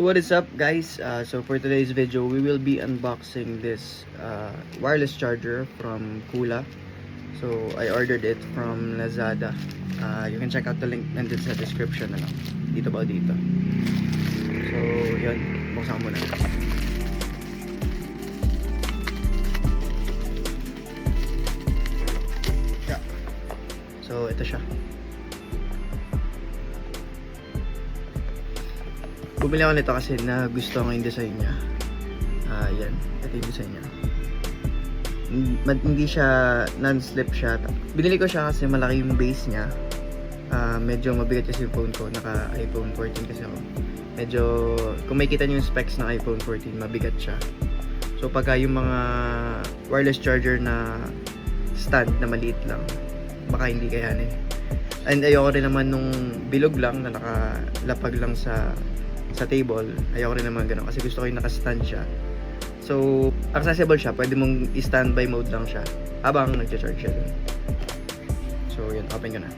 So what is up guys, so for today's video we will be unboxing this wireless charger from Kula. So I ordered it from Lazada. You can check out the link nandun sa description na lang. Dito ba dito? So yun, buksan ko muna. Yeah. So ito siya. Bumili ako nito kasi gusto ko yung design niya. Yan. Ito yung design niya. Hindi siya, non-slip siya. Binili ko siya kasi malaki yung base niya. Medyo mabigat kasi yung phone ko. Naka iPhone 14 kasi ako. Medyo, kung makikita niyo yung specs ng iPhone 14, mabigat siya. So pagka yung mga wireless charger na stand na maliit lang, baka hindi kayanin. And ayoko rin naman nung bilog lang na nakalapag lang sa table. Ayoko rin naman ganun kasi gusto ko yung naka-stand siya. So, accessible siya. Pwede mong i-standby mode lang siya habang nag-charge siya dun. So, yun. Open ko na.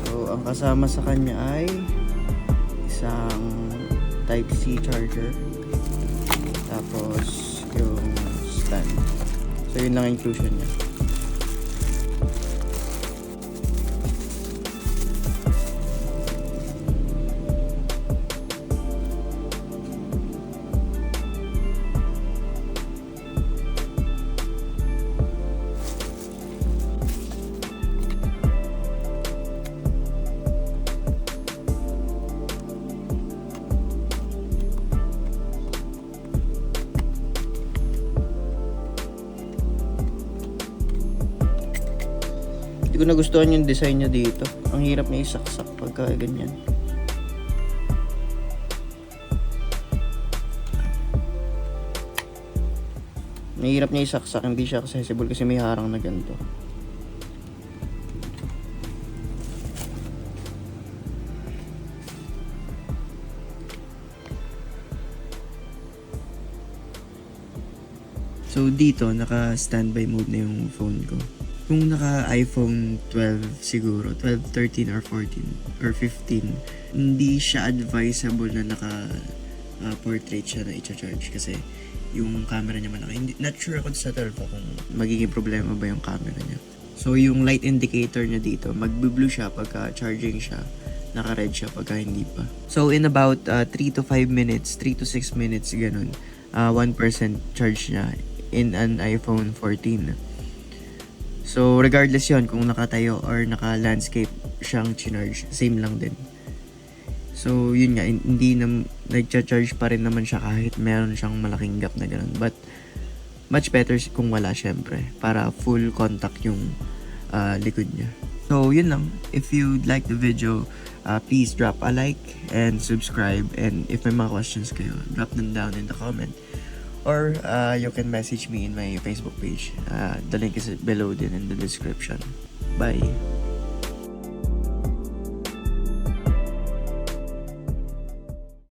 So, ang kasama sa kanya ay isang Type-C charger, tapos yung stand. So yun lang inclusion niya. Hindi ko nagustuhan yung design niya dito. Ang hirap niya isaksak pagka ganyan. Mahirap niya isaksak, hindi siya accessible kasi may harang na ganito. So dito, naka-standby mode na yung phone ko. Kung naka iPhone 12 siguro, 12, 13 or 14 or 15, hindi siya advisable na naka portrait siya na i-charge kasi yung camera niya malaki. Not sure ako sa 12 kung magiging problema ba yung camera niya. So yung light indicator niya dito, magbe-blue siya pagka charging siya, naka-red siya pagka hindi pa. So in about 3 to 5 minutes, 3 to 6 minutes ganun, 1% charge niya in an iPhone 14. So, regardless yon kung nakatayo or naka-landscape siyang chinarge, same lang din. So, yun nga, hindi na nag-charge pa rin naman siya kahit meron siyang malaking gap na ganun. But, much better kung wala syempre, para full contact yung likod niya. So, yun lang. If you like the video, please drop a like and subscribe. And if may mga questions kayo, drop them down in the comment. Or you can message me in my Facebook page. The link is below din in the description. Bye!